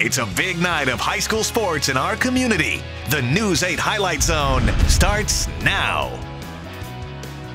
It's a big night of high school sports in our community. The News 8 Highlight Zone starts now.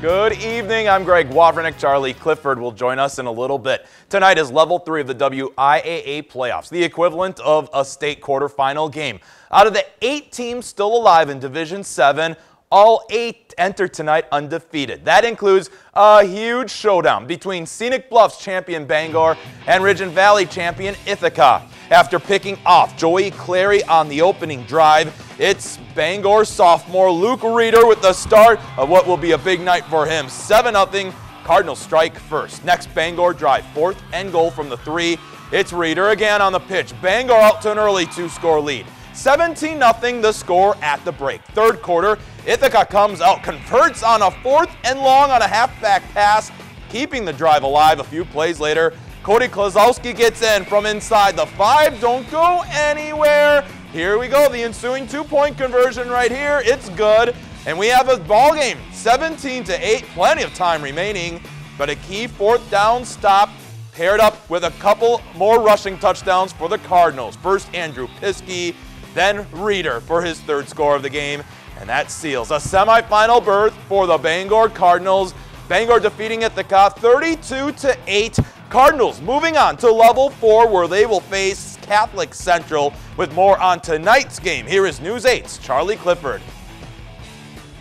Good evening. I'm Greg Wawrinick. Charlie Clifford will join us in a little bit. Tonight is Level 3 of the WIAA playoffs, the equivalent of a state quarterfinal game. Out of the 8 teams still alive in Division 7, all 8 enter tonight undefeated. That includes a huge showdown between Scenic Bluffs champion Bangor and Ridge and Valley champion Ithaca. After picking off Joey Clary on the opening drive, it's Bangor sophomore Luke Reeder with the start of what will be a big night for him. 7-0, Cardinals strike first. Next, Bangor drive, 4th and goal from the 3. It's Reeder again on the pitch. Bangor out to an early 2-score lead. 17-0 the score at the break. Third quarter, Ithaca comes out, converts on a 4th and long on a halfback pass, keeping the drive alive. A few plays later, Cody Klazowski gets in from inside the 5. Don't go anywhere. Here we go, the ensuing 2-point conversion right here. It's good, and we have a ball game, 17-8. Plenty of time remaining, but a key 4th down stop paired up with a couple more rushing touchdowns for the Cardinals. First, Andrew Piskey, then Reeder for his 3rd score of the game, and that seals a semifinal berth for the Bangor Cardinals. Bangor defeating Ithaca 32-8. Cardinals moving on to Level 4, where they will face Catholic Central. With more on tonight's game, here is News 8's Charlie Clifford.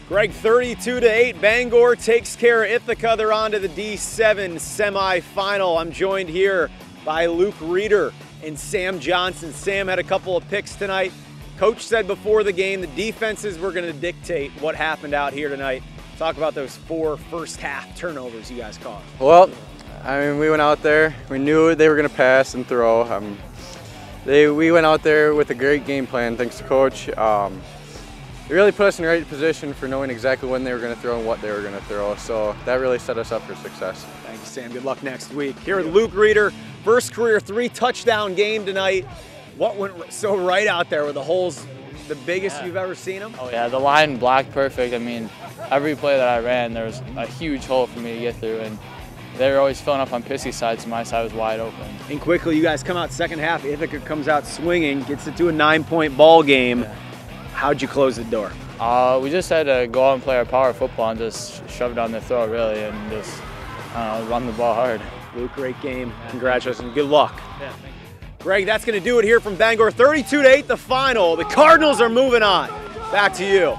Greg, 32-8, Bangor takes care of Ithaca. They're on to the D7 semifinal. I'm joined here by Luke Reeder and Sam Johnson. Sam had a couple of picks tonight. Coach said before the game the defenses were going to dictate what happened out here tonight. Talk about those 4 first-half turnovers you guys caught. Well, I mean, we went out there. We knew they were going to pass and throw. We went out there with a great game plan, thanks to Coach. They really put us in the right position for knowing exactly when they were going to throw and what they were going to throw. So that really set us up for success. Thank you, Sam. Good luck next week. Here with Luke Reeder, first career 3-touchdown game tonight. What went so right out there? Were the holes the biggest you've ever seen them? Oh yeah, the line blocked perfect. I mean, every play that I ran, there was a huge hole for me to get through, and they were always filling up on Pissy's side, so my side was wide open. And quickly, you guys come out second half. Ithaca comes out swinging, gets it to a 9-point ball game. Yeah. How'd you close the door? We just had to go out and play our power football and just shove it down their throat, really, and just run the ball hard. Luke, great game. Congratulations. Good luck. Yeah, thank you. Greg, that's going to do it here from Bangor. 32-8, the final. The Cardinals are moving on. Back to you.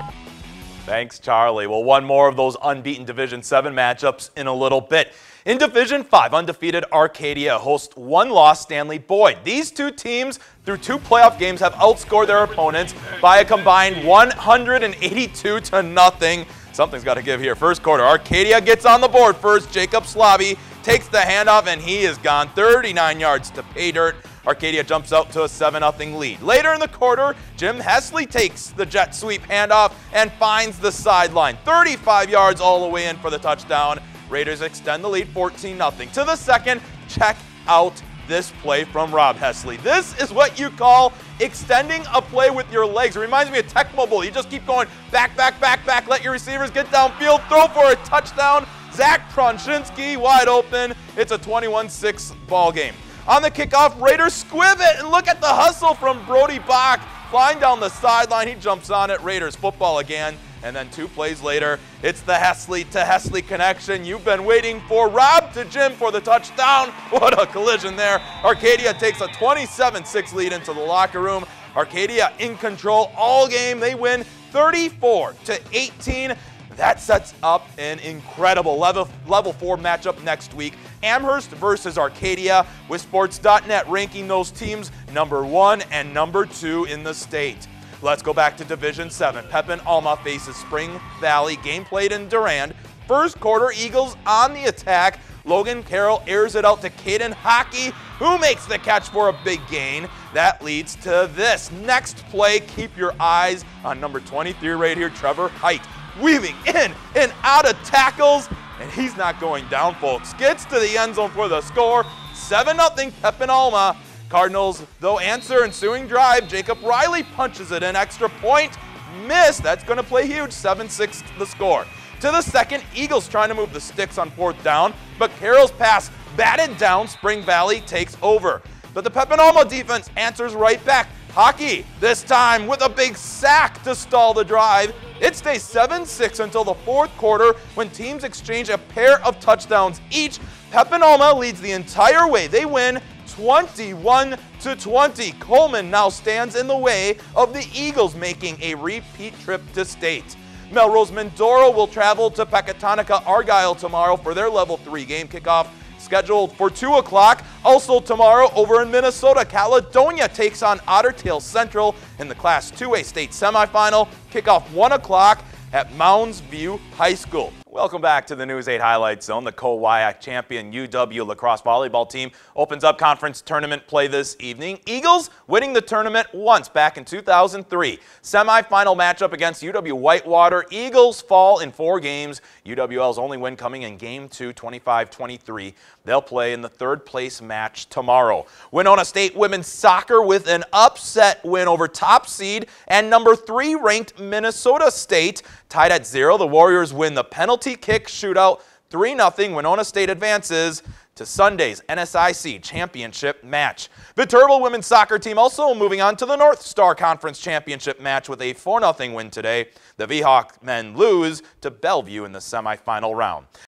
Thanks, Charlie. Well, one more of those unbeaten Division 7 matchups in a little bit. In Division 5, undefeated Arcadia hosts 1-loss Stanley Boyd. These 2 teams, through 2 playoff games, have outscored their opponents by a combined 182-0. Something's got to give here. First quarter, Arcadia gets on the board first. Jacob Slobby takes the handoff, and he is gone 39 yards to pay dirt. Arcadia jumps out to a 7-0 lead. Later in the quarter, Jim Hesley takes the jet sweep handoff and finds the sideline. 35 yards all the way in for the touchdown. Raiders extend the lead 14-0. To the second, check out this play from Rob Hesley. This is what you call extending a play with your legs. It reminds me of Tecmo Bowl. You just keep going back, back, back, back. Let your receivers get downfield, throw for a touchdown. Zach Pronshinsky wide open. It's a 21-6 ball game. On the kickoff, Raiders squib it, and look at the hustle from Brody Bach. Flying down the sideline, he jumps on it. Raiders football again. And then 2 plays later, it's the Hesley to Hesley connection you've been waiting for. Rob to Jim for the touchdown. What a collision there. Arcadia takes a 27-6 lead into the locker room. Arcadia in control all game. They win 34-18. That sets up an incredible level 4 matchup next week. Amherst versus Arcadia, with Sports.net ranking those teams number 1 and number 2 in the state. Let's go back to Division 7. Pepin Alma faces Spring Valley. Game played in Durand. First quarter, Eagles on the attack. Logan Carroll airs it out to Caden Hockey, who makes the catch for a big gain. That leads to this. Next play, keep your eyes on number 23 right here, Trevor Height. Weaving in and out of tackles, and he's not going down, folks. Gets to the end zone for the score. 7-0 Pepin Alma. Cardinals, though, answer ensuing drive. Jacob Riley punches it in. Extra point. Miss. That's going to play huge. 7-6 the score. To the second, Eagles trying to move the sticks on 4th down, but Carroll's pass batted down. Spring Valley takes over. but the Peppinoma defense answers right back. Hockey, this time with a big sack to stall the drive. It stays 7-6 until the fourth quarter when teams exchange a pair of touchdowns each. Peppinoma leads the entire way. They win 21-20. Coleman now stands in the way of the Eagles making a repeat trip to state. Melrose Mindoro will travel to Pecatonica Argyle tomorrow for their Level 3 game kickoff scheduled for 2 o'clock. Also tomorrow over in Minnesota, Caledonia takes on Otter Tail Central in the Class 2A state semifinal. Kickoff 1 o'clock at Mounds View High School. Welcome back to the News 8 Highlight Zone. The co-WIAC champion UW lacrosse volleyball team opens up conference tournament play this evening. Eagles winning the tournament once back in 2003. Semifinal matchup against UW Whitewater. Eagles fall in 4 games. UWL's only win coming in Game 2, 25-23. They'll play in the third place match tomorrow. Winona State women's soccer with an upset win over top seed and number 3 ranked Minnesota State. Tied at 0, the Warriors win the penalty kick shootout 3-0. Winona State advances to Sunday's NSIC championship match. Viterbo women's soccer team also moving on to the North Star Conference championship match with a 4-0 win today. The Vhawk men lose to Bellevue in the semifinal round.